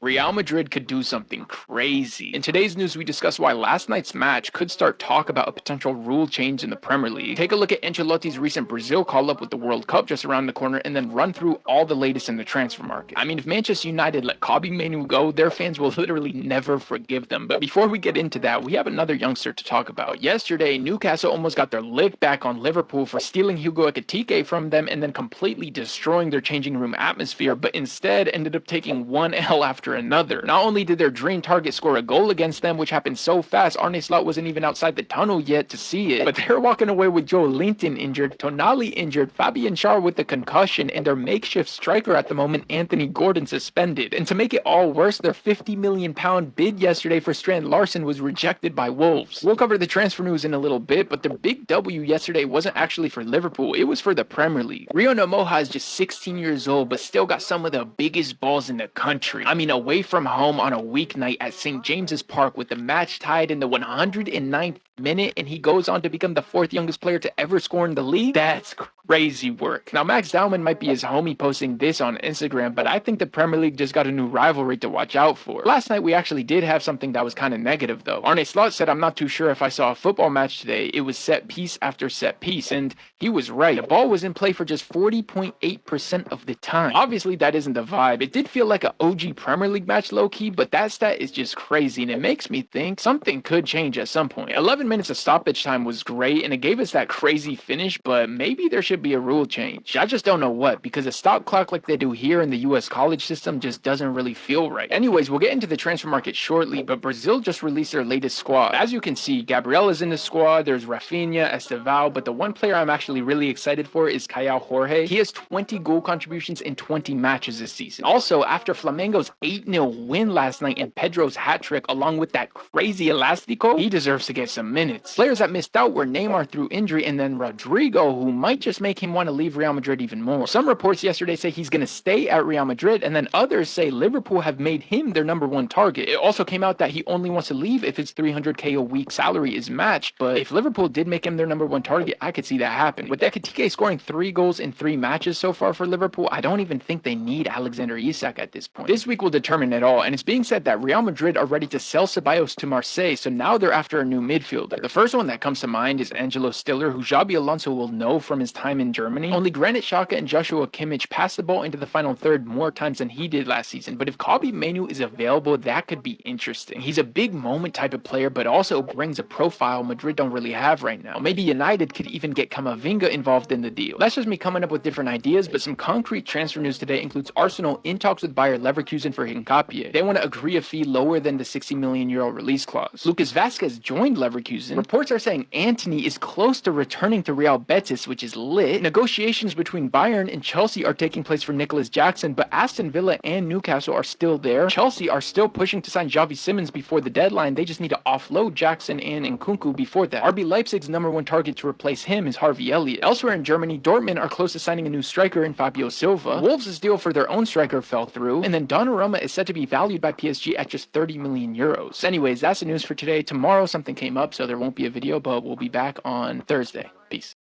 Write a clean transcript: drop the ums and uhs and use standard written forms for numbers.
Real Madrid could do something crazy. In today's news, we discuss why last night's match could start talk about a potential rule change in the Premier League. Take a look at Ancelotti's recent Brazil call-up with the World Cup just around the corner, and then run through all the latest in the transfer market. I mean, if Manchester United let Kobbie Mainoo go, their fans will literally never forgive them. But before we get into that, we have another youngster to talk about. Yesterday, Newcastle almost got their lick back on Liverpool for stealing Hugo Ekitike from them and then completely destroying their changing room atmosphere, but instead ended up taking one L after another. Not only did their dream target score a goal against them, which happened so fast Arne Slot wasn't even outside the tunnel yet to see it, but they're walking away with Joe Linton injured, Tonali injured, Fabian Schär with the concussion, and their makeshift striker at the moment, Anthony Gordon, suspended. And to make it all worse, their £50 million bid yesterday for Strand Larsen was rejected by Wolves. We'll cover the transfer news in a little bit, but the big W yesterday wasn't actually for Liverpool, it was for the Premier League. Rio Ngumoha is just 16 years old, but still got some of the biggest balls in the country. I mean, away from home on a weeknight at St. James's Park with the match tied in the 109th minute, and he goes on to become the 4th youngest player to ever score in the league. That's crazy work. Now, Max Dowman might be his homie posting this on Instagram, but I think the Premier League just got a new rivalry to watch out for. Last night, we actually did have something that was kind of negative, though. Arne Slot said, "I'm not too sure if I saw a football match today. It was set piece after set piece," and he was right. The ball was in play for just 40.8% of the time. Obviously, that isn't the vibe. It did feel like an OG Premier League match low-key, but that stat is just crazy, and it makes me think something could change at some point. 11 minutes of stoppage time was great, and it gave us that crazy finish, but maybe there should be a rule change. I just don't know what, because a stop clock like they do here in the US college system just doesn't really feel right. Anyways, we'll get into the transfer market shortly, but Brazil just released their latest squad. As you can see, Gabriel is in the squad, there's Rafinha, Estevao, but the one player I'm actually really excited for is Caio Jorge. He has 20 goal contributions in 20 matches this season. Also, after Flamengo's 8-0 win last night and Pedro's hat trick, along with that crazy Elastico, he deserves to get some minutes. Players that missed out were Neymar through injury, and then Rodrigo, who might just make him want to leave Real Madrid even more. Some reports yesterday say he's going to stay at Real Madrid, and then others say Liverpool have made him their #1 target. It also came out that he only wants to leave if his 300k a week salary is matched, but if Liverpool did make him their #1 target, I could see that happen. With Ekitike scoring 3 goals in 3 matches so far for Liverpool, I don't even think they need Alexander Isak at this point. This week will determine it all, and it's being said that Real Madrid are ready to sell Ceballos to Marseille, so now they're after a new midfielder. The first one that comes to mind is Angelo Stiller, who Xabi Alonso will know from his time in Germany. Only Granit Xhaka and Joshua Kimmich passed the ball into the final third more times than he did last season, but if Kobbie Mainoo is available, that could be interesting. He's a big moment type of player, but also brings a profile Madrid don't really have right now. Maybe United could even get Camavinga involved in the deal. That's just me coming up with different ideas, but some concrete transfer news today includes Arsenal in talks with Bayer Leverkusen for Hincapie. They want to agree a fee lower than the €60 million release clause. Lucas Vazquez joined Leverkusen. Reports are saying Antony is close to returning to Real Betis, which is lit. Negotiations between Bayern and Chelsea are taking place for Nicholas Jackson, but Aston Villa and Newcastle are still there. Chelsea are still pushing to sign Xavi Simons before the deadline. They just need to offload Jackson and Nkunku before that. RB Leipzig's #1 target to replace him is Harvey Elliott. Elsewhere in Germany, Dortmund are close to signing a new striker in Fabio Silva. Wolves' deal for their own striker fell through, and then Donnarumma is set to be valued by PSG at just €30 million. Anyways, that's the news for today. Tomorrow something came up, so there won't be a video, but we'll be back on Thursday. Peace.